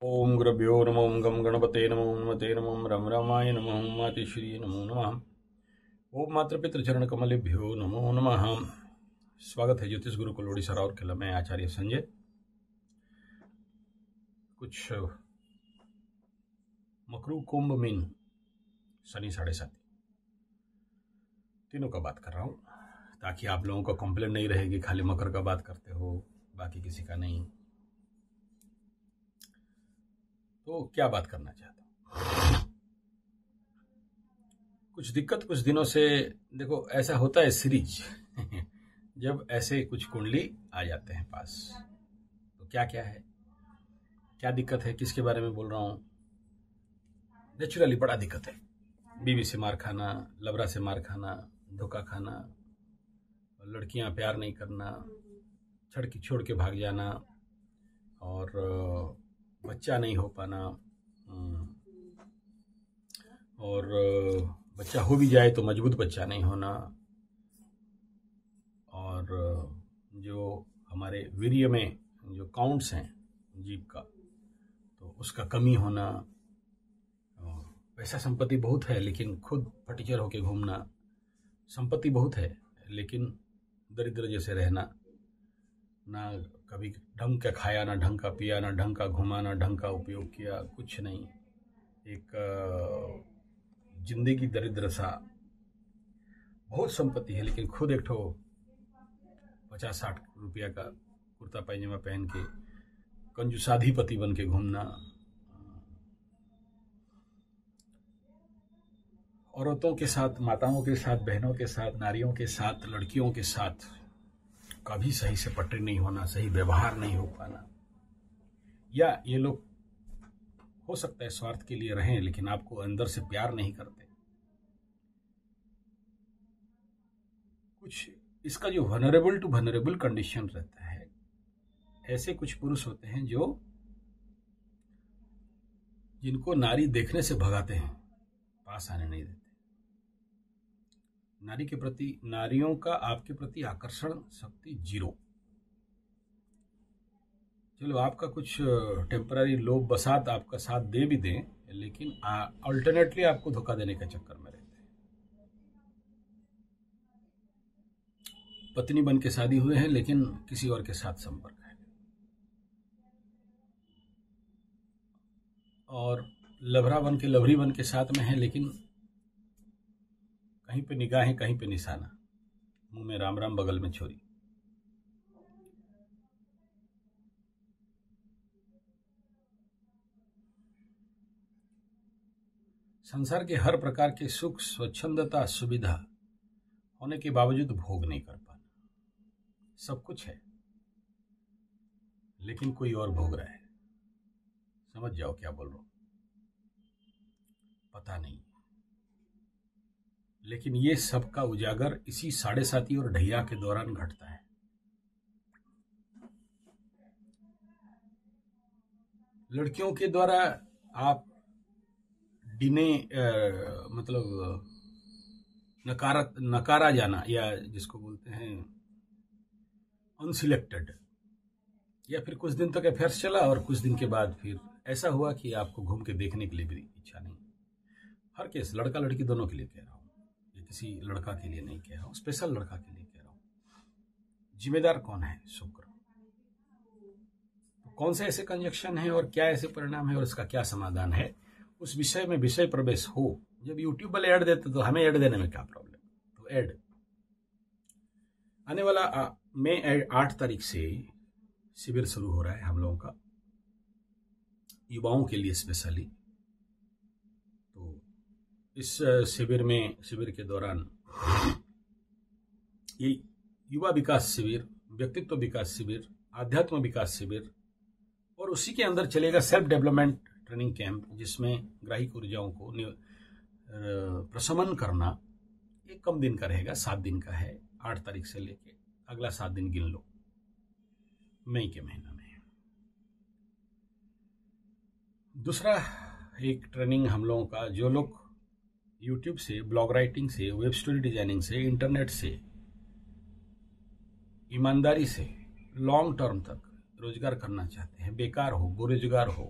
ओम गुरुभ्यो नमो गम गणपते नमो नमते नमो रम रामाय नमो मातेश्वरी नमो नमः। ओम मातृपितृ चरण कमलेभ्यो नमो नमः। स्वागत है ज्योतिष गुरुकुल ओडिशा राउरकेला में आचार्य संजय। कुछ मकरू कुंभ मीन शनि 7.5 तीनों का बात कर रहा हूँ ताकि आप लोगों को कंप्लेंट नहीं रहेगी खाली मकर का बात करते हो बाकी किसी का नहीं। तो क्या बात करना चाहता हूँ, कुछ दिक्कत कुछ दिनों से देखो ऐसा होता है सीरीज जब ऐसे कुछ कुंडली आ जाते हैं पास तो क्या क्या है, क्या दिक्कत है, किसके बारे में बोल रहा हूँ। नेचुरली बड़ा दिक्कत है, बीवी से मार खाना, लबरा से मार खाना, धोखा खाना, लड़कियां प्यार नहीं करना, छोड़ के भाग जाना और बच्चा नहीं हो पाना, और बच्चा हो भी जाए तो मजबूत बच्चा नहीं होना, और जो हमारे वीर्य में जो काउंट्स हैं जीव का तो उसका कमी होना, पैसा संपत्ति बहुत है लेकिन खुद फटीचर होके घूमना, संपत्ति बहुत है लेकिन दरिद्र जैसे रहना, ना कभी ढंग का खाया, ना ढंग का पिया, ना ढंग का घुमा, ना ढंग का उपयोग किया, कुछ नहीं, एक जिंदगी दरिद्र सा। बहुत संपत्ति है लेकिन खुद एक ठो 50-60 रुपया का कुर्ता पैजामा पहन के कंजूसाधिपति बन के घूमना, औरतों के साथ, माताओं के साथ, बहनों के साथ, नारियों के साथ, लड़कियों के साथ कभी सही से पटरी नहीं होना, सही व्यवहार नहीं हो पाना, या ये लोग हो सकता है स्वार्थ के लिए रहें लेकिन आपको अंदर से प्यार नहीं करते। कुछ इसका जो वनरेबल टू वनरेबल कंडीशन रहता है, ऐसे कुछ पुरुष होते हैं जो जिनको नारी देखने से भगाते हैं, पास आने नहीं देते। नारी के प्रति, नारियों का आपके प्रति आकर्षण शक्ति 0। चलो आपका कुछ टेम्पररी लोभ बसात आपका साथ दे भी दें लेकिन अल्टरनेटली आपको धोखा देने के चक्कर में रहते हैं। पत्नी बन के शादी हुए हैं लेकिन किसी और के साथ संपर्क है, और लभरा बन के, लभरी बन के साथ में है लेकिन कहीं पे निगाहें, कहीं पे निशाना, मुंह में राम राम, बगल में छोरी। संसार के हर प्रकार के सुख, स्वच्छंदता, सुविधा होने के बावजूद भोग नहीं कर पाना। सब कुछ है लेकिन कोई और भोग रहा है। समझ जाओ क्या बोल रहा हूं, पता नहीं। लेकिन ये सबका उजागर इसी 7.5 और ढैया के दौरान घटता है। लड़कियों के द्वारा आप मतलब नकारा जाना, या जिसको बोलते हैं अनसिलेक्टेड, या फिर कुछ दिन तक अफेयर्स चला और कुछ दिन के बाद फिर ऐसा हुआ कि आपको घूम के देखने के लिए भी इच्छा नहीं। हर केस, लड़का लड़की दोनों के लिए कह रहा हूँ, ये किसी लड़का के लिए नहीं कह रहा हूँ, स्पेशल लड़का के लिए कह रहा हूँ। जिम्मेदार कौन है? शुक्र। तो कौन से ऐसे कंजक्शन है और क्या ऐसे परिणाम है और इसका क्या समाधान है, उस विषय में विषय प्रवेश हो। जब यूट्यूब वाले ऐड देते तो हमें ऐड देने में क्या प्रॉब्लम। तो ऐड आने वाला मई 8 तारीख से शिविर शुरू हो रहा है हम लोगों का, युवाओं के लिए स्पेशली। तो इस शिविर के दौरान ये युवा विकास शिविर, व्यक्तित्व विकास शिविर, आध्यात्म विकास शिविर, और उसी के अंदर चलेगा सेल्फ डेवलपमेंट ट्रेनिंग कैंप, जिसमें ग्राहिक ऊर्जाओं को प्रशमन करना। एक कम दिन का रहेगा, 7 दिन का है, 8 तारीख से लेके अगला 7 दिन गिन लो मई के महीना में। दूसरा एक ट्रेनिंग हम लोगों का, जो लोग यूट्यूब से, ब्लॉग राइटिंग से, वेब स्टोरी डिजाइनिंग से, इंटरनेट से ईमानदारी से लॉन्ग टर्म तक रोजगार करना चाहते हैं, बेकार हो, बेरोजगार हो,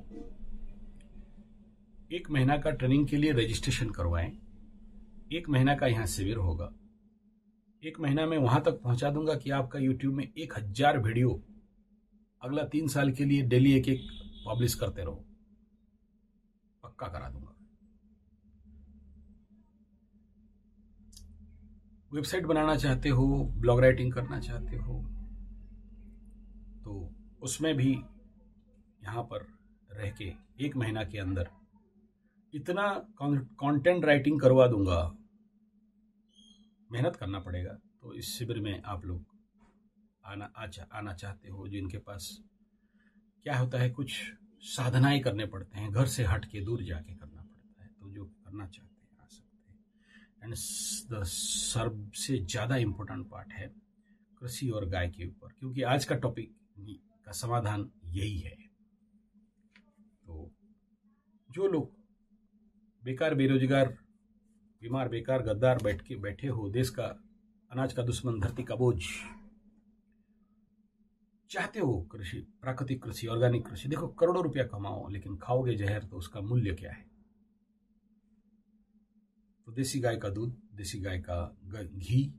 1 महीना का ट्रेनिंग के लिए रजिस्ट्रेशन करवाएं। 1 महीना का यहाँ शिविर होगा। 1 महीना में वहां तक पहुंचा दूंगा कि आपका यूट्यूब में 1000 वीडियो अगला 3 साल के लिए डेली एक एक पब्लिश करते रहो, पक्का करा दूंगा। वेबसाइट बनाना चाहते हो, ब्लॉग राइटिंग करना चाहते हो, तो उसमें भी यहां पर रह के 1 महीना के अंदर इतना कंटेंट राइटिंग करवा दूंगा। मेहनत करना पड़ेगा। तो इस शिविर में आप लोग आना चाहते हो, जिनके पास क्या होता है, कुछ साधनाएं करने पड़ते हैं, घर से हट के दूर जाके करना पड़ता है, तो जो करना चाहते हैं आ सकते हैं। एंड सबसे ज्यादा इंपॉर्टेंट पार्ट है कृषि और गाय के ऊपर, क्योंकि आज का टॉपिक का समाधान यही है। तो जो लोग बेकार, बेरोजगार, बीमार, बेकार, गद्दार बैठे हो, देश का अनाज का दुश्मन, धरती का बोझ, चाहते हो कृषि, प्राकृतिक कृषि, ऑर्गेनिक कृषि, देखो करोड़ों रुपया कमाओ लेकिन खाओगे जहर, तो उसका मूल्य क्या है? तो देसी गाय का दूध, देसी गाय का घी,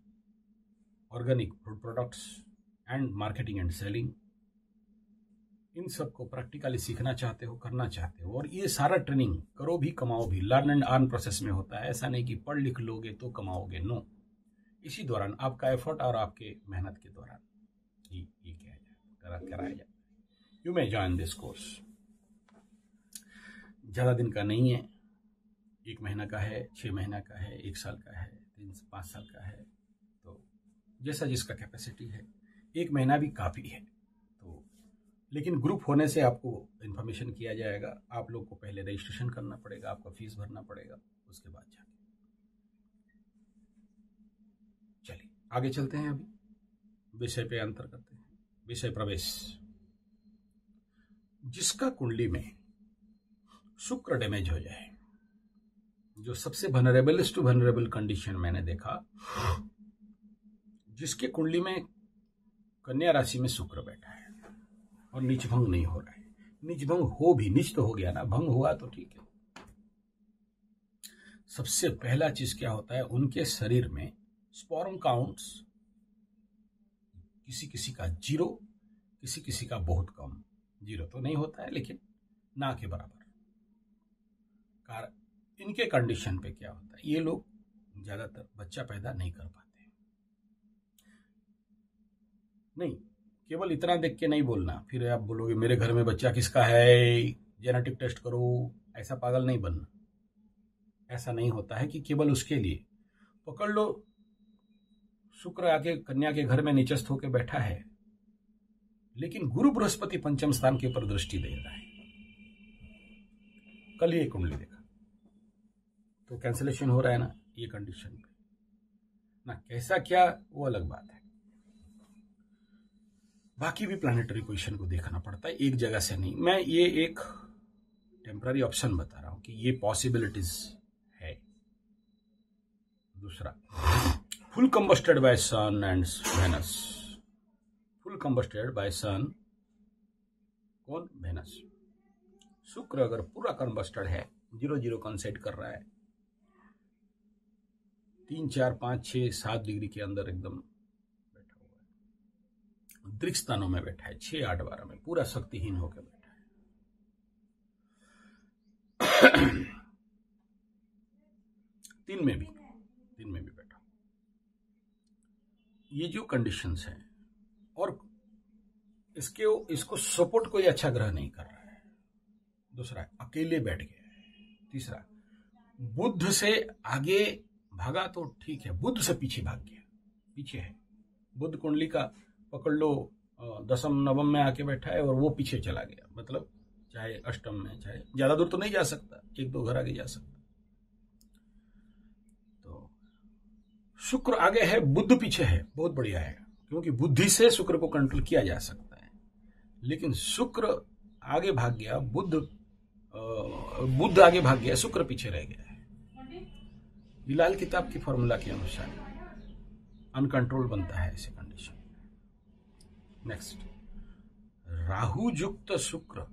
organic food products and marketing and selling, इन सब को प्रैक्टिकली सीखना चाहते हो, करना चाहते हो, और ये सारा ट्रेनिंग करो भी कमाओ भी, लर्न एंड अर्न प्रोसेस में होता है। ऐसा नहीं कि पढ़ लिख लोगे तो कमाओगे, नो। इसी दौरान आपका एफर्ट और आपके मेहनत के दौरान ये कराया जाए। You may join this course. ज्यादा दिन का नहीं है, 1 महीना का है, 6 महीना का है, 1 साल का है, 5 साल का है, तो जैसा जिसका कैपेसिटी है। 1 महीना भी काफी है। तो लेकिन ग्रुप होने से आपको इन्फॉर्मेशन किया जाएगा। आप लोग को पहले रजिस्ट्रेशन करना पड़ेगा, आपका फीस भरना पड़ेगा, उसके बाद जाके। चलिए आगे चलते हैं। अभी विषय पे अंतर करते हैं। विषय प्रवेश। जिसका कुंडली में शुक्र डैमेज हो जाए, जो सबसे वनरेबलेस्ट टू वनरेबल कंडीशन मैंने देखा, जिसके कुंडली में कन्या राशि में शुक्र बैठा है और नीच भंग नहीं हो रहा है। नीच भंग हो भी, नीच तो हो गया ना, भंग हुआ तो ठीक है। सबसे पहला चीज क्या होता है, उनके शरीर में स्पर्म काउंट्स किसी किसी का 0, किसी किसी का बहुत कम। 0 तो नहीं होता है लेकिन ना के बराबर। इनके कंडीशन पे क्या होता है, ये लोग ज्यादातर बच्चा पैदा नहीं कर पाते। नहीं, केवल इतना देख के नहीं बोलना, फिर आप बोलोगे मेरे घर में बच्चा किसका है, जेनेटिक टेस्ट करो। ऐसा पागल नहीं बनना। ऐसा नहीं होता है कि केवल उसके लिए। पकड़ लो शुक्र आके कन्या के घर में निचस्थ होकर बैठा है, लेकिन गुरु बृहस्पति पंचम स्थान के ऊपर दृष्टि दे रहा है। कल ये कुंडली देखा तो कैंसिलेशन हो रहा है ना, ये कंडीशन पे ना। कैसा क्या वो अलग बात है। बाकी भी प्लानिटरी पोजीशन को देखना पड़ता है, एक जगह से नहीं। मैं ये एक टेम्पररी ऑप्शन बता रहा हूं कि ये पॉसिबिलिटीज है। दूसरा, full combusted by sun and Venus. Full combusted by sun, कौन? वेनस। शुक्र अगर पूरा कंबस्टेड है, 0-0 कंसेट कर रहा है, 3, 4, 5, 6, 7 डिग्री के अंदर एकदम बैठा हुआ है, दृक्ष स्थानों में बैठा है, 6, 8, 12 में पूरा शक्तिहीन होकर बैठा है। 3 में भी बैठा। ये जो कंडीशंस हैं, और इसको सपोर्ट कोई अच्छा ग्रह नहीं कर रहा है। दूसरा, अकेले बैठ गया है। तीसरा, बुध से आगे भागा तो ठीक है, बुध से पीछे भाग गया, पीछे है। बुध कुंडली का पकड़ लो 10th, 9th में आके बैठा है और वो पीछे चला गया, मतलब चाहे अष्टम में, चाहे ज्यादा दूर तो नहीं जा सकता, 1-2 घर आगे जा सकता। तो शुक्र आगे है, बुध पीछे है, बहुत बढ़िया है, क्योंकि बुद्धि से शुक्र को कंट्रोल किया जा सकता है। लेकिन शुक्र आगे भाग गया, बुध आगे भाग गया, शुक्र पीछे रह गया है। बिलाल किताब की फॉर्मूला के अनुसार अनकंट्रोल बनता है ऐसे कंडीशन। नेक्स्ट, राहु युक्त शुक्र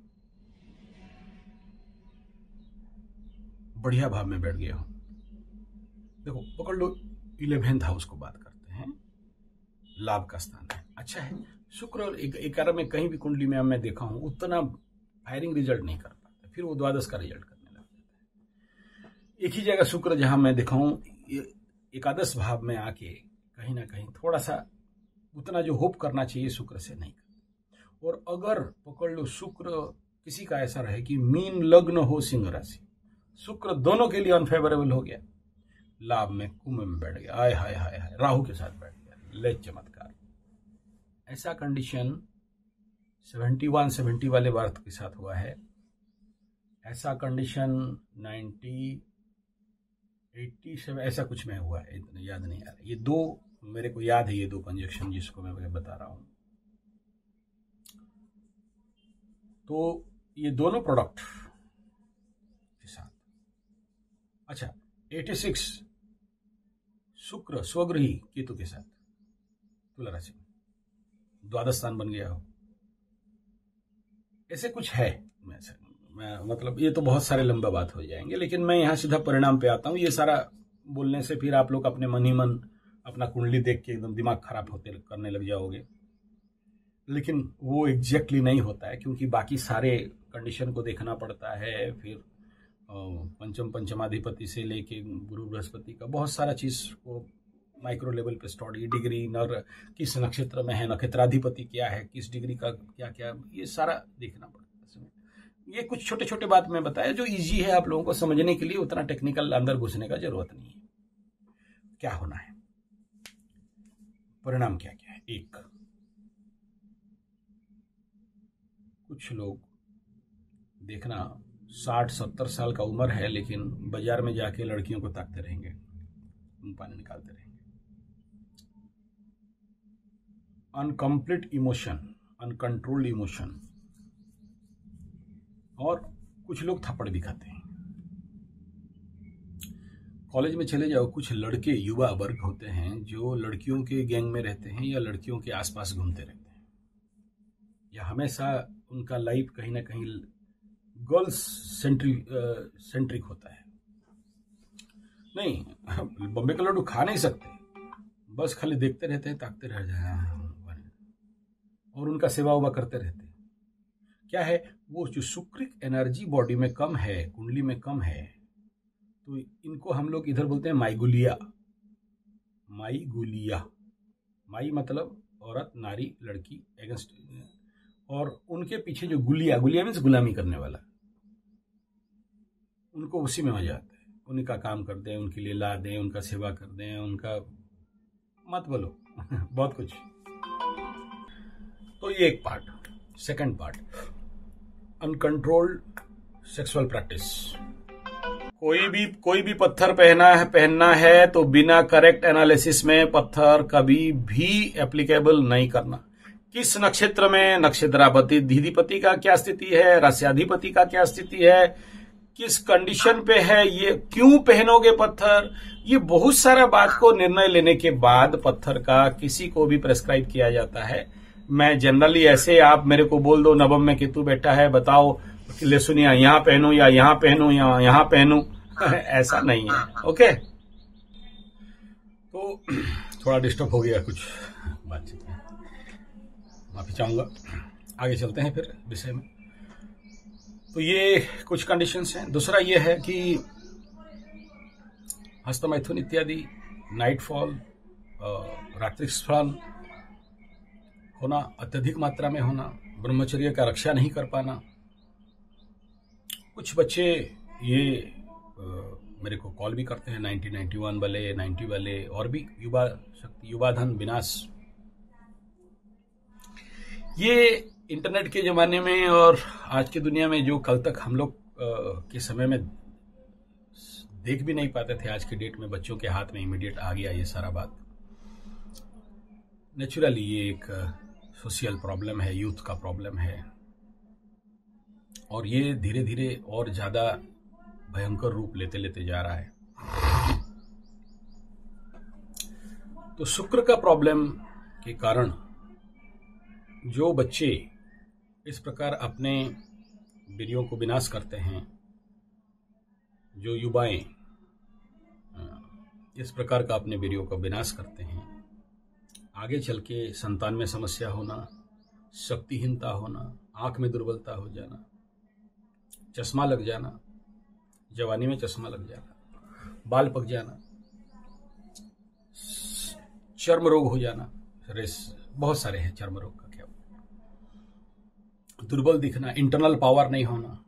बढ़िया भाव में बैठ गया हो। देखो पकड़ लो 11th हाउस को बात करते हैं, लाभ का स्थान है, अच्छा है। शुक्र और 11 में कहीं भी कुंडली में मैं देखा हूं उतना फायरिंग रिजल्ट नहीं कर पाता, फिर वो द्वादश का रिजल्ट करने लग जाता है। एक ही जगह शुक्र जहां मैं देखा हूं एकादश भाव में आके कहीं ना कहीं थोड़ा सा उतना जो होप करना चाहिए शुक्र से नहीं करता। और अगर पकड़ लो शुक्र किसी का ऐसा रहे कि मीन लग्न हो सिंह राशि, शुक्र दोनों के लिए अनफेवरेबल हो गया, लाभ में कुंभ में बैठ गया, आय हाय हाय हाय, राहु के साथ बैठ गया, ले चमत्कार। ऐसा कंडीशन 71-70 वाले बर्थ के साथ हुआ है, ऐसा कंडीशन 90, 87 ऐसा कुछ में हुआ है, इतना याद नहीं आ रहा। ये दो मेरे को याद है, ये दो कंजक्शन जिसको मैं बता रहा हूं। तो ये दोनों प्रोडक्ट के साथ, अच्छा 86 शुक्र स्वगृही केतु के साथ तुला राशि में द्वादश स्थान बन गया हो, ऐसे कुछ है। मैं मतलब ये तो बहुत सारे लंबा बात हो जाएंगे, लेकिन मैं यहां सीधा परिणाम पे आता हूं। ये सारा बोलने से फिर आप लोग अपने मन ही मन अपना कुंडली देख के एकदम दिमाग खराब होते करने लग जाओगे, लेकिन वो एग्जैक्टली नहीं होता है, क्योंकि बाकी सारे कंडीशन को देखना पड़ता है। फिर पंचमाधिपति से लेके गुरु बृहस्पति का बहुत सारा चीज को माइक्रो लेवल पे स्टडी, डिग्री नर किस नक्षत्र में है, नक्षत्राधिपति क्या है, किस डिग्री का क्या क्या, ये सारा देखना पड़ता है। ये कुछ छोटे छोटे बात मैं बताया जो इजी है आप लोगों को समझने के लिए, उतना टेक्निकल अंदर घुसने का जरूरत नहीं है। क्या होना है, परिणाम क्या क्या है। एक, कुछ लोग देखना 60-70 साल का उम्र है, लेकिन बाजार में जाके लड़कियों को ताकते रहेंगे, पानी निकालते रहेंगे। अनकंप्लीट इमोशन, अनकंट्रोल्ड इमोशन, और कुछ लोग थप्पड़ भी खाते हैं। कॉलेज में चले जाओ, कुछ लड़के युवा वर्ग होते हैं जो लड़कियों के गैंग में रहते हैं या लड़कियों के आसपास घूमते रहते हैं, या हमेशा उनका लाइफ कहीं ना कहीं गर्ल्स सेंट्रिक होता है। नहीं, बम्बे का लड्डू खा नहीं सकते, बस खाली देखते रहते हैं, ताकते रह जाए और उनका सेवा उवा करते रहते हैं। क्या है, वो जो शुक्रिक एनर्जी बॉडी में कम है, कुंडली में कम है, तो इनको हम लोग इधर बोलते हैं माईगुलिया। माईगुलिया, माई मतलब औरत, नारी, लड़की एगेंस्ट, और उनके पीछे जो गुलिया, गुलिया मीन्स गुलामी करने वाला, उनको उसी में मजा आता है। उनका काम कर दें, उनके लिए ला दें, उनका सेवा कर दें, उनका मत बोलो बहुत कुछ। तो ये एक part. Second part, uncontrolled sexual practice. कोई भी पत्थर पहनना है तो बिना करेक्ट एनालिसिस में पत्थर कभी भी एप्लीकेबल नहीं करना। किस नक्षत्र में, नक्षत्राधिपति धीधिपति का क्या स्थिति है, रास्याधिपति का क्या स्थिति है, किस कंडीशन पे है, ये क्यों पहनोगे पत्थर, ये बहुत सारा बात को निर्णय लेने के बाद पत्थर का किसी को भी प्रेस्क्राइब किया जाता है। मैं जनरली ऐसे, आप मेरे को बोल दो नवम में केतु बैठा है, बताओ ले सुनिए यहां पहनूं या यहां पहनूं या यहां पहनूं ऐसा नहीं है। ओके, तो थोड़ा डिस्टर्ब हो गया कुछ बातचीत में, माफी चाहूंगा। आगे चलते हैं फिर विषय में। तो ये कुछ कंडीशंस हैं। दूसरा ये है कि हस्तमैथुन इत्यादि, नाइटफॉल, रात्रि स्खलन होना, अत्यधिक मात्रा में होना, ब्रह्मचर्य का रक्षा नहीं कर पाना। कुछ बच्चे ये मेरे को कॉल भी करते हैं, 90, 91 वाले, 90 वाले, और भी युवा शक्ति, युवा धन विनाश। ये इंटरनेट के जमाने में और आज की दुनिया में जो कल तक हम लोग के समय में देख भी नहीं पाते थे, आज के डेट में बच्चों के हाथ में इमीडिएट आ गया ये सारा बात। नेचुरली ये एक सोशल प्रॉब्लम है, यूथ का प्रॉब्लम है, और ये धीरे धीरे और ज्यादा भयंकर रूप लेते लेते जा रहा है। तो शुक्र का प्रॉब्लम के कारण जो बच्चे इस प्रकार अपने वीर्यों को विनाश करते हैं, जो युवाएं इस प्रकार का अपने वीर्यों का विनाश करते हैं, आगे चल के संतान में समस्या होना, शक्तिहीनता होना, आंख में दुर्बलता हो जाना, चश्मा लग जाना, जवानी में चश्मा लग जाना, बाल पक जाना, चर्म रोग हो जाना, बहुत सारे हैं चर्म रोग का, क्या दुर्बल दिखना, इंटरनल पावर नहीं होना,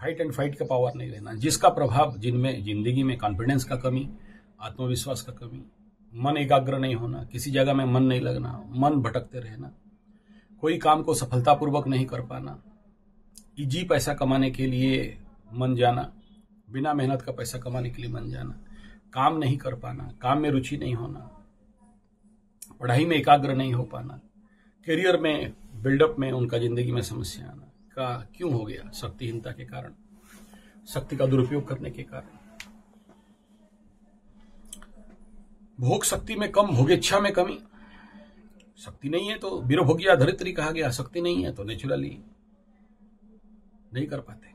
फाइट एंड फाइट का पावर नहीं रहना, जिसका प्रभाव जिनमें जिंदगी में कॉन्फिडेंस का कमी, आत्मविश्वास का कमी, मन एकाग्र नहीं होना, किसी जगह में मन नहीं लगना, मन भटकते रहना, कोई काम को सफलतापूर्वक नहीं कर पाना, इजी पैसा कमाने के लिए मन जाना, बिना मेहनत का पैसा कमाने के लिए मन जाना, काम नहीं कर पाना, काम में रुचि नहीं होना, पढ़ाई में एकाग्र नहीं हो पाना, करियर में बिल्डअप में उनका जिंदगी में समस्या आना का क्यों हो गया? शक्तिहीनता के कारण, शक्ति का दुरुपयोग करने के कारण, भोग शक्ति में कम, भोगेच्छा में कमी। शक्ति नहीं है तो वीरभोगिया धरित्री कहा गया, शक्ति नहीं है तो नेचुरली नहीं कर पाते।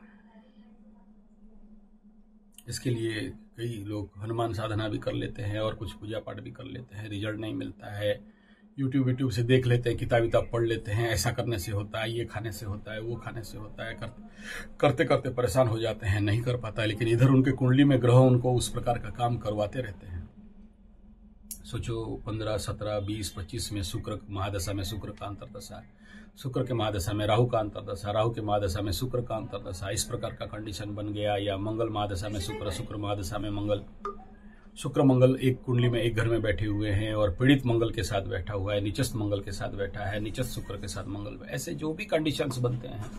इसके लिए कई लोग हनुमान साधना भी कर लेते हैं और कुछ पूजा पाठ भी कर लेते हैं, रिजल्ट नहीं मिलता है। यूट्यूब से देख लेते हैं, किताब पढ़ लेते हैं, ऐसा करने से होता है, ये खाने से होता है, वो खाने से होता है, करते करते परेशान हो जाते हैं, नहीं कर पाता है। लेकिन इधर उनके कुंडली में ग्रह उनको उस प्रकार का काम करवाते रहते हैं। सोचो 15, 17, 20, 25 में शुक्र महादशा में शुक्र का अंतरदशा, शुक्र के महादशा में राहु का अंतरदशा, राहु के महादशा में शुक्र का अंतरदशा, इस प्रकार का कंडीशन बन गया। या मंगल महादशा में शुक्र, शुक्र महादशा में मंगल, शुक्र मंगल एक कुंडली में एक घर में बैठे हुए हैं और पीड़ित मंगल के साथ बैठा हुआ है, नीचस्थ मंगल के साथ बैठा है, नीचस्थ शुक्र के साथ मंगल। ऐसे जो भी कंडीशंस बनते हैं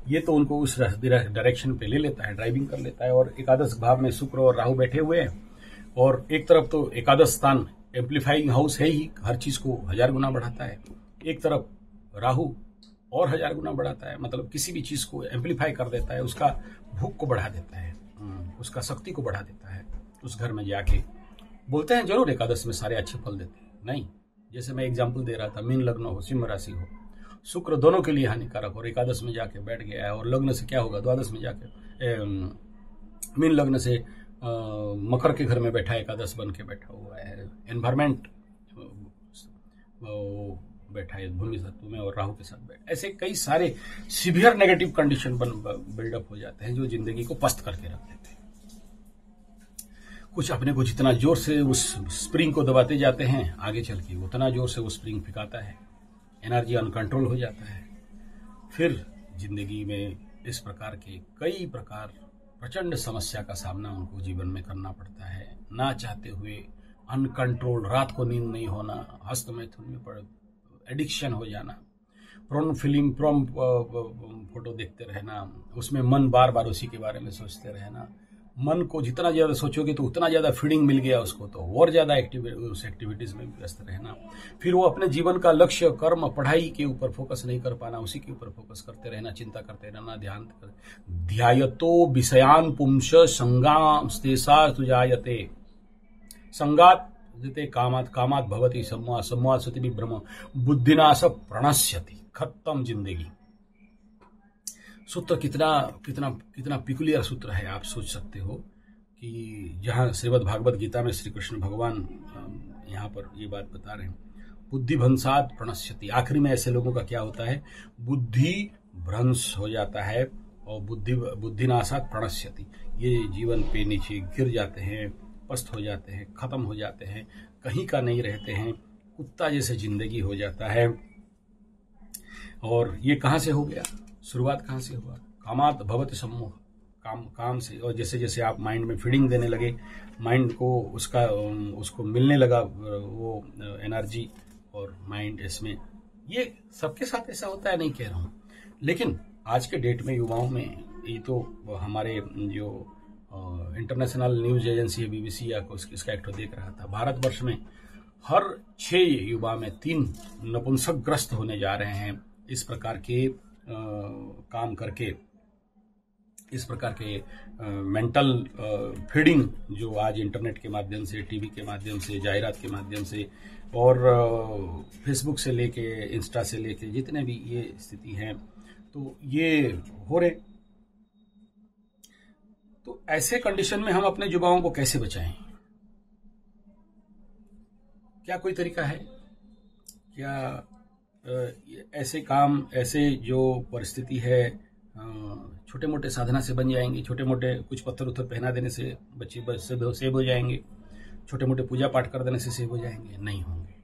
ये तो उनको उस डायरेक्शन पे ले लेता है, ड्राइविंग कर लेता है। और एकादश भाव में शुक्र और राहु बैठे हुए हैं और एक तरफ तो एकादश स्थान एम्पलीफाइंग हाउस है ही, हर चीज को 1000 गुना बढ़ाता है, एक तरफ राहु और 1000 गुना बढ़ाता है, मतलब किसी भी चीज को एम्पलीफाई कर देता है, उसका भूख को बढ़ा देता है, उसका शक्ति को बढ़ा देता है। उस घर में जाके बोलते हैं जरूर एकादश में सारे अच्छे फल देते हैं, नहीं। जैसे मैं एग्जाम्पल दे रहा था, मीन लग्न हो, सिंह राशि हो, शुक्र दोनों के लिए हानिकारक, और एकादश में जाके बैठ गया है। और लग्न से क्या होगा, द्वादश में जाके मीन लग्न से मकर के घर में बैठा है, एकादश बन के बैठा हुआ है, एनवायरमेंट बैठा है भूमि तत्व में और राहु के साथ बैठा। ऐसे कई सारे सीवियर नेगेटिव कंडीशन बिल्डअप हो जाते हैं जो जिंदगी को पस्त करके रख देते हैं। कुछ अपने को जितना जोर से उस स्प्रिंग को दबाते जाते हैं, आगे चल के उतना जोर से वो स्प्रिंग फिकाता है, एनर्जी अनकंट्रोल हो जाता है। फिर जिंदगी में इस प्रकार के कई प्रकार प्रचंड समस्या का सामना उनको जीवन में करना पड़ता है, ना चाहते हुए। अनकंट्रोल्ड, रात को नींद नहीं होना, हस्तमैथुन में एडिक्शन हो जाना, प्रोन फिल्म, प्रोम फोटो देखते रहना, उसमें मन बार बार उसी के बारे में सोचते रहना। मन को जितना ज्यादा सोचोगे तो उतना ज्यादा फीडिंग मिल गया उसको, तो और ज्यादा उस एक्टिविटीज में व्यस्त रहना। फिर वो अपने जीवन का लक्ष्य, कर्म, पढ़ाई के ऊपर फोकस नहीं कर पाना, उसी के ऊपर फोकस करते रहना, चिंता करते रहना, ध्यायतो विषयान पुंस संगास्तेषा सुजायते, संगात जते कामात, कामात भवति सम्मोहात्, सम्मोहात् सति विभ्रम, बुद्धिनाश प्रणश्यति। खत्म जिंदगी। सूत्र कितना कितना कितना पिकुलियर सूत्र है, आप सोच सकते हो कि जहां श्रीमद् भागवत गीता में श्री कृष्ण भगवान यहाँ पर ये बात बता रहे हैं, बुद्धि भ्रंशात् प्रणश्यति। आखिरी में ऐसे लोगों का क्या होता है, बुद्धि भ्रंश हो जाता है और बुद्धिनाशात् प्रणश्यति, ये जीवन पे नीचे गिर जाते हैं, पस्त हो जाते हैं, खत्म हो जाते हैं, कहीं का नहीं रहते हैं, कुत्ता जैसे जिंदगी हो जाता है। और ये कहां से हो गया, शुरुआत कहां से हुआ, कामात भवति सम्मोह, काम से। और जैसे जैसे आप माइंड में फीडिंग देने लगे, माइंड को उसको मिलने लगा वो एनर्जी और माइंड, इसमें ये सबके साथ ऐसा होता है, नहीं कह रहा हूं। लेकिन आज के डेट में युवाओं में, ये तो हमारे जो इंटरनेशनल न्यूज एजेंसी है BBC या इसका एक देख रहा था, भारतवर्ष में हर 6 युवा में 3 नपुंसकग्रस्त होने जा रहे हैं। इस प्रकार के काम करके, इस प्रकार के मेंटल फीडिंग जो आज इंटरनेट के माध्यम से, टीवी के माध्यम से, जाहिरात के माध्यम से और फेसबुक से लेके, इंस्टा से लेके, जितने भी ये स्थिति है, तो ये हो रहे। तो ऐसे कंडीशन में हम अपने युवाओं को कैसे बचाएं? क्या कोई तरीका है? क्या ऐसे काम, ऐसे जो परिस्थिति है, छोटे मोटे साधना से बन जाएंगे? छोटे मोटे कुछ पत्थर उत्थर पहना देने से बच्चे सेव हो जाएंगे? छोटे मोटे पूजा पाठ कर देने से सेव हो जाएंगे? नहीं होंगे।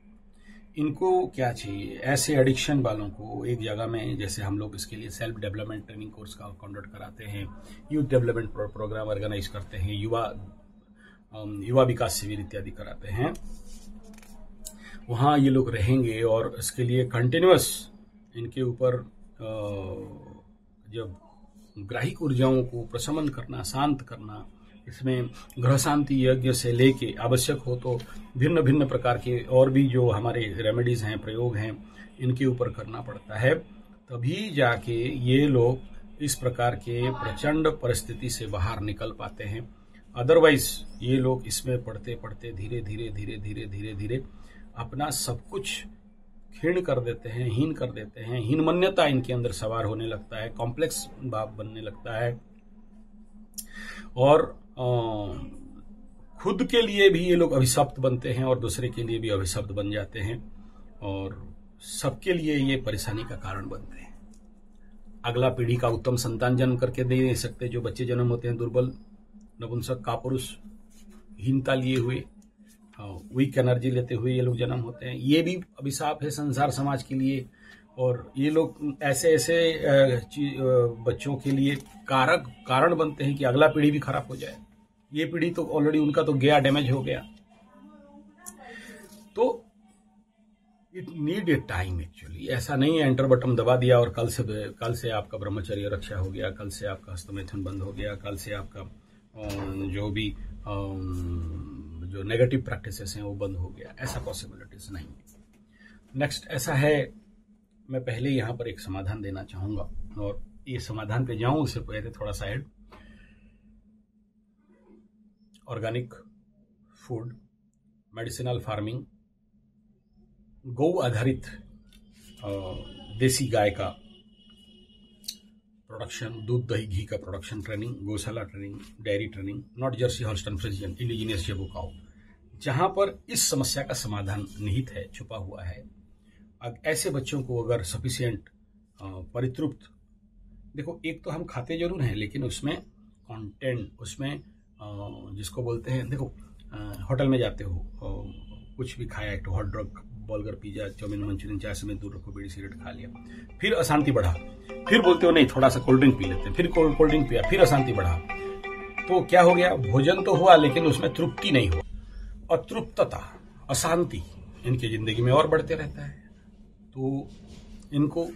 इनको क्या चाहिए? ऐसे एडिक्शन वालों को एक जगह में, जैसे हम लोग इसके लिए सेल्फ डेवलपमेंट ट्रेनिंग कोर्स का कंडक्ट कराते हैं, यूथ डेवलपमेंट प्रोग्राम ऑर्गेनाइज करते हैं, युवा विकास शिविर इत्यादि कराते हैं, वहाँ ये लोग रहेंगे और इसके लिए कंटिन्यूअस इनके ऊपर जब ग्राहिक ऊर्जाओं को प्रशमन करना, शांत करना, इसमें ग्रह शांति यज्ञ से लेके आवश्यक हो तो भिन्न भिन्न प्रकार के और भी जो हमारे रेमेडीज हैं, प्रयोग हैं, इनके ऊपर करना पड़ता है। तभी जाके ये लोग इस प्रकार के प्रचंड परिस्थिति से बाहर निकल पाते हैं। अदरवाइज ये लोग इसमें पढ़ते पढ़ते धीरे धीरे धीरे धीरे धीरे धीरे अपना सब कुछ क्षीण कर देते हैं, हीन कर देते हैं। हीनमन्यता इनके अंदर सवार होने लगता है, कॉम्प्लेक्स भाव बनने लगता है और खुद के लिए भी ये लोग अभिशप्त बनते हैं और दूसरे के लिए भी अभिशप्त बन जाते हैं और सबके लिए ये परेशानी का कारण बनते हैं। अगला पीढ़ी का उत्तम संतान जन्म करके दे नहीं सकते। जो बच्चे जन्म होते हैं दुर्बल, नपुंसक, कापुरुष, हीनता लिए हुए, वीक एनर्जी लेते हुए ये लोग जन्म होते हैं। ये भी अभिशाप है संसार समाज के लिए और ये लोग ऐसे ऐसे बच्चों के लिए कारण बनते हैं कि अगला पीढ़ी भी खराब हो जाए। ये पीढ़ी तो ऑलरेडी उनका तो गया, डैमेज हो गया। तो it need a time actually. ऐसा नहीं है एंटर बटन दबा दिया और कल से आपका ब्रह्मचर्य रक्षा हो गया, कल से आपका हस्तमैथुन बंद हो गया, कल से आपका जो भी जो नेगेटिव प्रैक्टिसेस हैं वो बंद हो गया। ऐसा पॉसिबिलिटीज नहीं है। नेक्स्ट ऐसा है, मैं पहले यहाँ पर एक समाधान देना चाहूंगा और ये समाधान पे जाऊं उससे पहले थोड़ा सा add. Organic food, medicinal farming, गौ आधारित देसी गाय का प्रोडक्शन, दूध दही घी का प्रोडक्शन ट्रेनिंग, गौशाला training, dairy training, not Jersey Holstein Friesian, indigenous zebu cow, जहां पर इस समस्या का समाधान निहित है, छुपा हुआ है। ऐसे बच्चों को अगर सफिशिएंट परितृप्त, देखो एक तो हम खाते जरूर हैं लेकिन उसमें कंटेंट, उसमें जिसको बोलते हैं, देखो होटल में जाते हो, कुछ भी खाया, एक hot dog, burger, pizza, chow mein, Manchurian, चाय समेत दूर रखो, बीड़ी सिगरेट खा लिया, फिर अशांति बढ़ा, फिर बोलते हो नहीं थोड़ा सा कोल्ड ड्रिंक पी लेते हैं, फिर कोल्ड ड्रिंक पिया, फिर अशांति बढ़ा। तो क्या हो गया? भोजन तो हुआ लेकिन उसमें तृप्ति नहीं हुआ। अतृप्तता, अशांति इनकी जिंदगी में और बढ़ते रहता है। तो इनको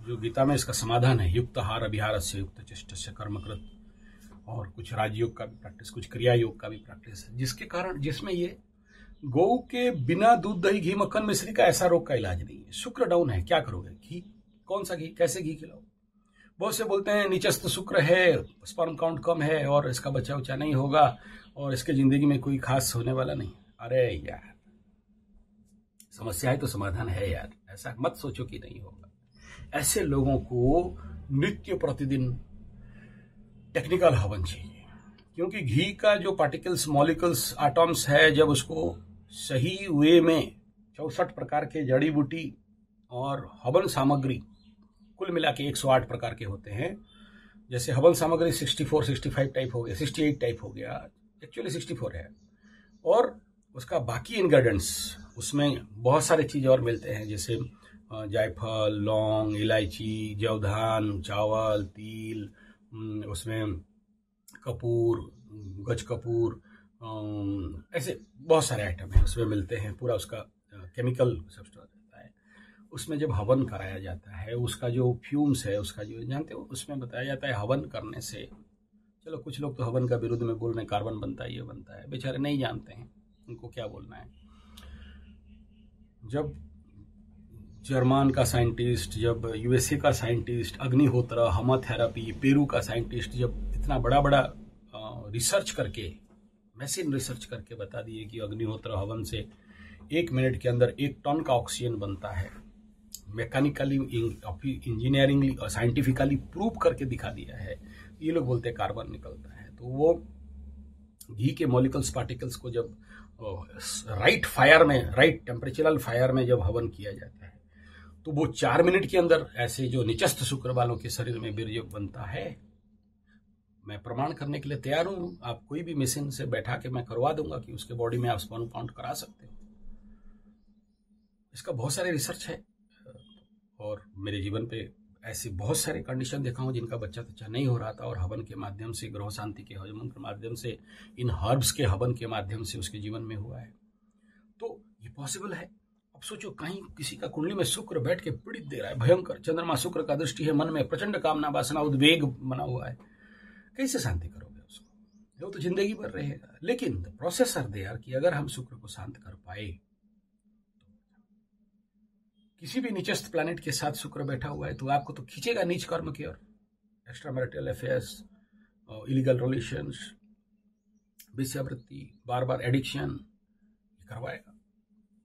जो गीता में इसका समाधान है, युक्त आहार अभिहार से युक्त चेष्ट से कर्मकृत, और कुछ राजयोग का भी प्रैक्टिस, कुछ क्रिया योग का भी प्रैक्टिस, जिसके कारण, जिसमें ये गौ के बिना दूध दही घी मक्खन मिश्री का ऐसा रोग का इलाज नहीं है। शुक्र डाउन है, क्या करोगे? घी, कौन सा घी, कैसे घी खिलाओ? बहुत से बोलते हैं नीचस्थ शुक्र है, स्पर्म काउंट कम है और इसका बच्चा उच्चा नहीं होगा और इसके जिंदगी में कोई खास होने वाला नहीं। अरे यार, समस्या है तो समाधान है यार, ऐसा मत सोचो कि नहीं होगा। ऐसे लोगों को नित्य प्रतिदिन टेक्निकल हवन चाहिए, क्योंकि घी का जो पार्टिकल्स, मॉलिक्यूल्स, एटॉम्स है, जब उसको सही वे में 64 प्रकार के जड़ी बूटी और हवन सामग्री, कुल मिला के 108 प्रकार के होते हैं। जैसे हवन सामग्री 64, 65 टाइप हो गया, 68 टाइप हो गया, एक्चुअली 64 है, और उसका बाकी इंग्रेडिएंट्स, उसमें बहुत सारे चीज़ और मिलते हैं, जैसे जायफल, लौंग, इलायची, जवधान, चावल, तिल, उसमें कपूर, गज कपूर, ऐसे बहुत सारे आइटम हैं उसमें मिलते हैं। पूरा उसका केमिकल सब्सटेंस रहता है। उसमें जब हवन कराया जाता है, उसका जो फ्यूम्स है, उसका जो, जानते हो, उसमें बताया जाता है हवन करने से, चलो कुछ लोग तो हवन का विरुद्ध में बोल रहे हैं, कार्बन बनता है, ये बनता है, बेचारे नहीं जानते हैं उनको क्या बोलना है। जब जर्मन का साइंटिस्ट, जब यूएसए का साइंटिस्ट, अग्निहोत्र, होमोथेरेपी, पेरू का साइंटिस्ट, जब इतना बड़ा बड़ा रिसर्च करके, मशीन रिसर्च करके बता दिए कि अग्निहोत्र हवन से 1 मिनट के अंदर 1 टन का ऑक्सीजन बनता है, मैकेनिकली, इंजीनियरिंगली और साइंटिफिकली प्रूव करके दिखा दिया है, ये लोग बोलते हैं कार्बन निकलता है। तो वो घी के मॉलिक्यूल्स पार्टिकल्स को जब राइट फायर में, राइट टेम्परेचरल फायर में जब हवन किया जाता है तो वो 4 मिनट के अंदर ऐसे जो निचस्थ शुक्र वालों के शरीर में वीर्य बनता है। मैं प्रमाण करने के लिए तैयार हूं, आप कोई भी मशीन से बैठा के मैं करवा दूंगा कि उसके बॉडी में आप स्पर्म काउंट करा सकते हो। इसका बहुत सारे रिसर्च है और मेरे जीवन पे ऐसी बहुत सारे कंडीशन देखा हूं जिनका बच्चा तच्चा नहीं हो रहा था और हवन के माध्यम से, ग्रह शांति के हवन के माध्यम से, इन हर्ब्स के हवन के माध्यम से उसके जीवन में हुआ है। तो ये पॉसिबल है। अब सोचो, कहीं किसी का कुंडली में शुक्र बैठ के पीड़ित दे रहा है, भयंकर चंद्रमा शुक्र का दृष्टि है, मन में प्रचंड कामना वासना उद्वेग बना हुआ है, कैसे शांति करोगे उसको? वो तो जिंदगी भर रहेगा। लेकिन प्रोसेस आर देयर कि अगर हम शुक्र को शांत कर पाए, किसी भी नीचस्थ प्लैनेट के साथ शुक्र बैठा हुआ है तो आपको तो खींचेगा नीच कर्म की ओर, extra marital affairs, illegal relations, वेश्यावृत्ति, बार बार एडिक्शन करवाएगा,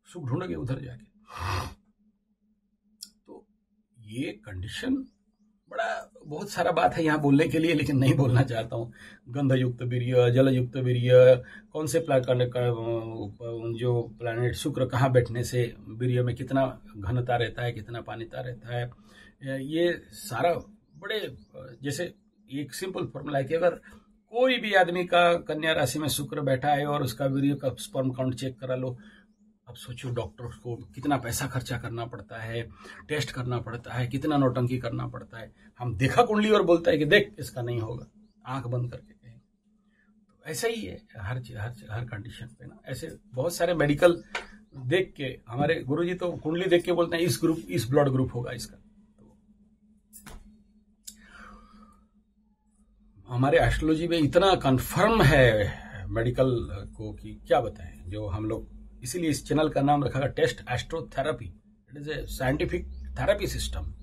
सुख ढूंढोगे उधर जाके। तो ये कंडीशन बहुत सारा बात है यहाँ बोलने के लिए, लेकिन नहीं बोलना चाहता हूँ। गंधयुक्त वीर्य, जलयुक्त वीर्य, कौन से जो प्लैनेट शुक्र कहाँ बैठने से वीर्य में कितना घनता रहता है, कितना पानीता रहता है, ये सारा बड़े, जैसे एक सिंपल फॉर्मूला है कि अगर कोई भी आदमी का कन्या राशि में शुक्र बैठा है और उसका वीर्य का स्पर्म काउंट चेक करा लो, अब सोचो डॉक्टर को कितना पैसा खर्चा करना पड़ता है, टेस्ट करना पड़ता है, कितना नौटंकी करना पड़ता है। हम देखा कुंडली और बोलता है कि देख इसका नहीं होगा, आंख बंद करके कहें। तो ऐसा ही है हर कंडीशन पे ना। ऐसे बहुत सारे मेडिकल देख के, हमारे गुरुजी तो कुंडली देख के बोलते हैं इस ब्लड ग्रुप होगा इसका। तो हमारे एस्ट्रोलॉजी में इतना कंफर्म है मेडिकल को कि क्या बताएं, जो हम लोग, इसीलिए इस चैनल का नाम रखा गया test astrotherapy. It is a scientific therapy system.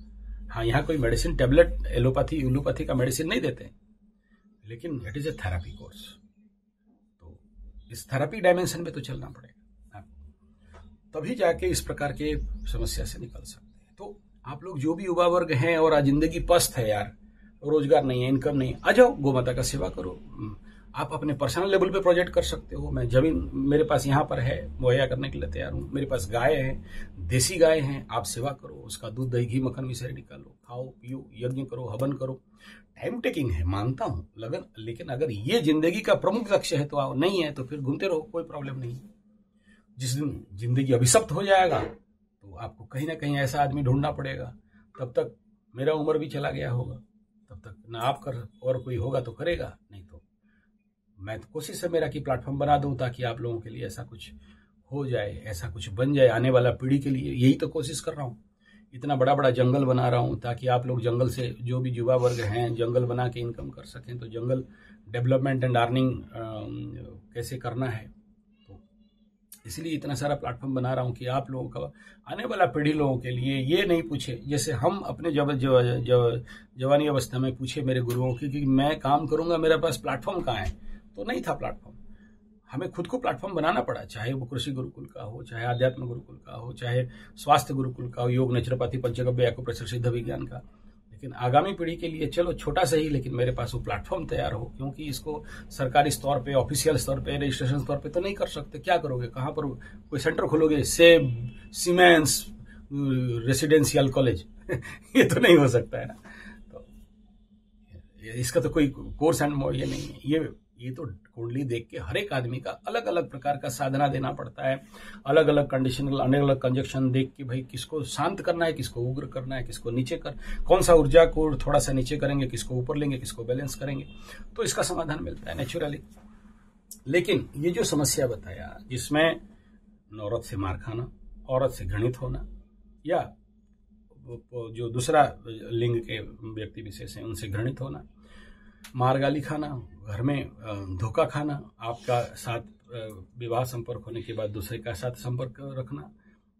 हाँ, यहाँ कोई मेडिसिन, टेबलेट, एलोपैथी का मेडिसिन नहीं देते, लेकिन it is a therapy course. तो इस थेरेपी डायमेंशन में तो चलना पड़ेगा, तभी जाके इस प्रकार के समस्या से निकल सकते हैं। तो आप लोग जो भी युवा वर्ग हैं और आज जिंदगी पस्त है यार, रोजगार नहीं है, इनकम नहीं, आ जाओ गोमाता का सेवा करो। आप अपने पर्सनल लेवल पे प्रोजेक्ट कर सकते हो। मैं जमीन मेरे पास यहाँ पर है, मुहैया करने के लिए तैयार हूँ। मेरे पास गाय है, देसी गाय हैं, आप सेवा करो, उसका दूध, दही, घी, मक्खन, मिश्री निकालो, खाओ, पियो, यज्ञ करो, हवन करो। टाइम टेकिंग है, मानता हूँ, लगन, लेकिन अगर ये जिंदगी का प्रमुख लक्ष्य है तो आओ, नहीं है तो फिर घूमते रहो, कोई प्रॉब्लम नहीं। जिस दिन जिंदगी अभिशप्त हो जाएगा तो आपको कहीं ना कहीं ऐसा आदमी ढूंढना पड़ेगा। तब तक मेरा उम्र भी चला गया होगा, तब तक ना आप कर और कोई होगा तो करेगा, नहीं तो मैं तो कोशिश है मेरा कि प्लेटफॉर्म बना दूं ताकि आप लोगों के लिए ऐसा कुछ हो जाए, ऐसा कुछ बन जाए आने वाला पीढ़ी के लिए। यही तो कोशिश कर रहा हूं। इतना बड़ा बड़ा जंगल बना रहा हूं ताकि आप लोग जंगल से, जो भी युवा वर्ग हैं, जंगल बना के इनकम कर सकें। तो जंगल डेवलपमेंट एंड अर्निंग कैसे करना है, तो इसलिए इतना सारा प्लेटफॉर्म बना रहा हूं कि आप लोगों का, आने वाला पीढ़ी लोगों के लिए ये नहीं पूछे, जैसे हम अपने जवानी अवस्था में पूछे मेरे गुरुओं की कि मैं काम करूंगा, मेरे पास प्लेटफॉर्म कहाँ है, तो नहीं था प्लेटफॉर्म। हमें खुद को प्लेटफॉर्म बनाना पड़ा, चाहे वो कृषि गुरुकुल का हो, चाहे आध्यात्म गुरुकुल का हो, चाहे स्वास्थ्य गुरुकुल का हो, योग, नेचुरोपैथी, पंचगव्य, एक्यूप्रेशर, सिद्ध विज्ञान का। लेकिन आगामी पीढ़ी के लिए चलो छोटा सा ही, लेकिन मेरे पास वो प्लेटफॉर्म तैयार हो, क्योंकि इसको सरकारी स्तर पे, ऑफिशियल स्तर पे, रजिस्ट्रेशन स्तर पे तो नहीं कर सकते। क्या करोगे, कहाँ पर कोई सेंटर खोलोगे, सेब, सीमेंस, रेसिडेंशियल कॉलेज ये तो नहीं हो सकता है ना। तो इसका तो कोई कोर्स एंड ये नहीं है। ये तो कुंडली देख के हर एक आदमी का अलग अलग प्रकार का साधना देना पड़ता है, अलग अलग कंडीशन, अलग अलग कंजक्शन देख के भाई किसको शांत करना है, किसको उग्र करना है, किसको नीचे कौन सा ऊर्जा को थोड़ा सा नीचे करेंगे, किसको ऊपर लेंगे, किसको बैलेंस करेंगे, तो इसका समाधान मिलता है नेचुरली। लेकिन ये जो समस्या बताया, जिसमें औरत से मार खाना, औरत से घृणित होना, या जो दूसरा लिंग के व्यक्ति विशेष हैं उनसे घृणित होना, मार गाली खाना, घर में धोखा खाना, आपका साथ विवाह संपर्क होने के बाद दूसरे का साथ संपर्क रखना,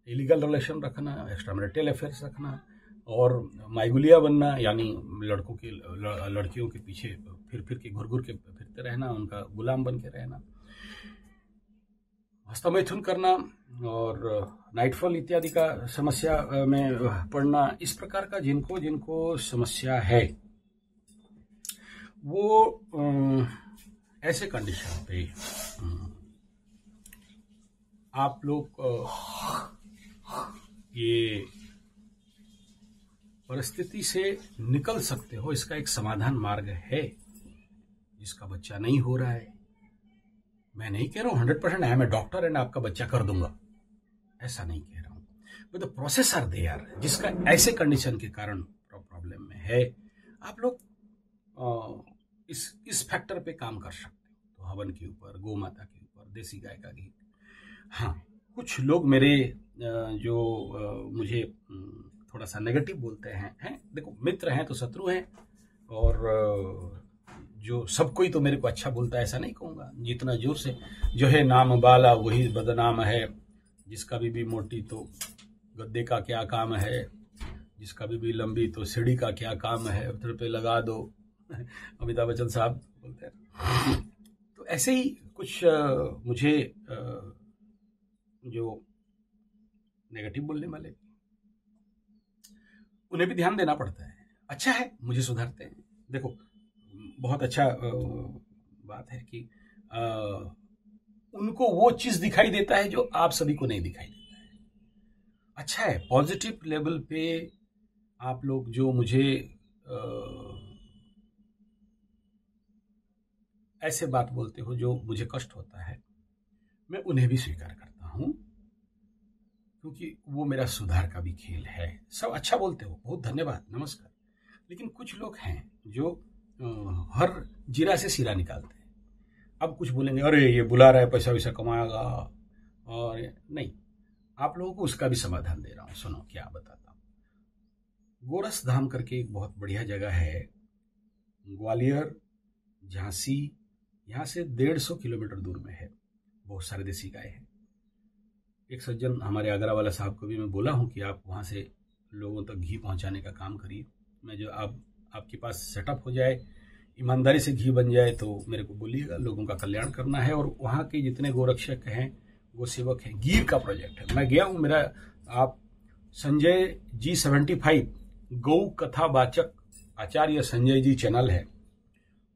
इलीगल रिलेशन रखना, एक्स्ट्रा मैरिटल अफेयर्स रखना, और माइगुलिया बनना, यानी लड़कियों के पीछे फिर के घुर के फिरते रहना, उनका गुलाम बन के रहना, हस्तमैथुन करना, और नाइटफॉल इत्यादि का समस्या में पड़ना। इस प्रकार का जिनको समस्या है वो ऐसे कंडीशन पे आप लोग ये परिस्थिति से निकल सकते हो। इसका एक समाधान मार्ग है। जिसका बच्चा नहीं हो रहा है, मैं नहीं कह रहा हूं 100% I am a doctor and आपका बच्चा कर दूंगा, ऐसा नहीं कह रहा हूं, but the process are there. जिसका ऐसे कंडीशन के कारण प्रॉब्लम में है, आप लोग इस फैक्टर पे काम कर सकते हो। तो हवन के ऊपर, गौ माता के ऊपर, देसी गाय का घी। हाँ, कुछ लोग मेरे जो मुझे थोड़ा सा नेगेटिव बोलते हैं। देखो, मित्र हैं तो शत्रु हैं, और जो सब कोई तो मेरे को अच्छा बोलता है ऐसा नहीं कहूँगा। जितना जोर से जो है नाम बाला वही बदनाम है, जिसका भी मोटी तो गद्दे का क्या काम है, जिसका भी लंबी तो सीढ़ी का क्या काम है, उधर पे लगा दो, अमिताभ बच्चन साहब बोलते हैं। तो ऐसे ही कुछ मुझे जो नेगेटिव बोलने वाले, उन्हें भी ध्यान देना पड़ता है। अच्छा है, मुझे सुधारते हैं। देखो, बहुत अच्छा बात है कि उनको वो चीज दिखाई देता है जो आप सभी को नहीं दिखाई देता है। अच्छा है, पॉजिटिव लेवल पे आप लोग जो मुझे ऐसे बात बोलते हो जो मुझे कष्ट होता है, मैं उन्हें भी स्वीकार करता हूं, क्योंकि वो मेरा सुधार का भी खेल है। सब अच्छा बोलते हो, बहुत धन्यवाद, नमस्कार। लेकिन कुछ लोग हैं जो हर जीरा से सीरा निकालते हैं। अब कुछ बोलेंगे, अरे ये बुला रहा है, पैसा वैसा कमाएगा, और नहीं, आप लोगों को उसका भी समाधान दे रहा हूं। सुनो क्या बताता हूं। गोरस धाम करके एक बहुत बढ़िया जगह है, ग्वालियर, झांसी, यहाँ से 150 किलोमीटर दूर में है। बहुत सारे देसी गाय हैं। एक सज्जन हमारे आगरा वाला साहब को भी मैं बोला हूं कि आप वहां से लोगों तक घी पहुंचाने का काम करिए। मैं जो आपके पास सेटअप हो जाए, ईमानदारी से घी बन जाए, तो मेरे को बोलिएगा। लोगों का कल्याण करना है, और वहाँ के जितने गोरक्षक हैं, गो सेवक हैं, गिर का प्रोजेक्ट है। मैं गया हूँ, मेरा आप संजय जी 75 गौ कथा वाचक आचार्य संजय जी चैनल है,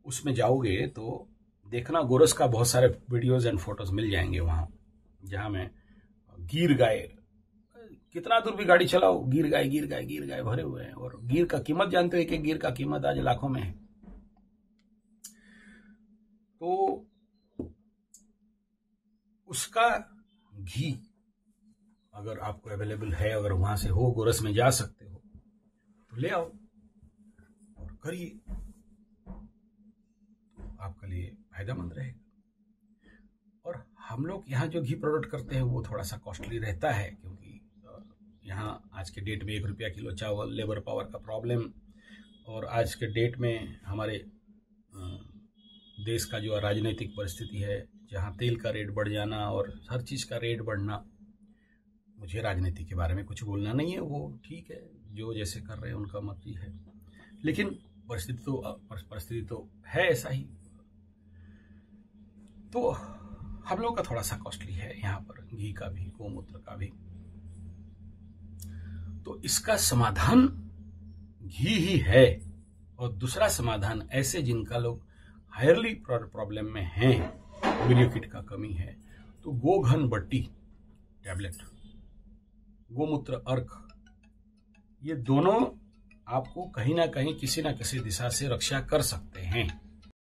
उसमें जाओगे तो देखना, गोरस का बहुत सारे वीडियोज एंड फोटोज मिल जाएंगे वहाँ, जहाँ मैं गिर गाय, कितना दूर भी गाड़ी चलाओ, गिर गाय भरे हुए हैं। और गिर का कीमत जानते हो, एक गिर का कीमत आज लाखों में है। तो उसका घी अगर आपको अवेलेबल है, अगर वहां से हो, गोरस में जा सकते हो, तो ले आओ और करिए, आपके लिए फायदेमंद रहेगा। और हम लोग यहाँ जो घी प्रोडक्ट करते हैं वो थोड़ा सा कॉस्टली रहता है, क्योंकि यहाँ आज के डेट में 1 रुपया किलो चावल, लेबर पावर का प्रॉब्लम, और आज के डेट में हमारे देश का जो राजनीतिक परिस्थिति है, जहाँ तेल का रेट बढ़ जाना और हर चीज़ का रेट बढ़ना। मुझे राजनीति के बारे में कुछ बोलना नहीं है, वो ठीक है, जो जैसे कर रहे हैं उनका मर्जी है, लेकिन परिस्थिति तो है ऐसा ही। तो हम लोग का थोड़ा सा कॉस्टली है यहाँ पर, घी का भी, गोमूत्र का भी। तो इसका समाधान घी ही है। और दूसरा समाधान, ऐसे जिनका लोग हायरली प्रॉब्लम में हैं, वीर्य किट का कमी है, तो गोघन बट्टी टैबलेट, गोमूत्र अर्क, ये दोनों आपको कहीं ना कहीं किसी ना किसी दिशा से रक्षा कर सकते हैं।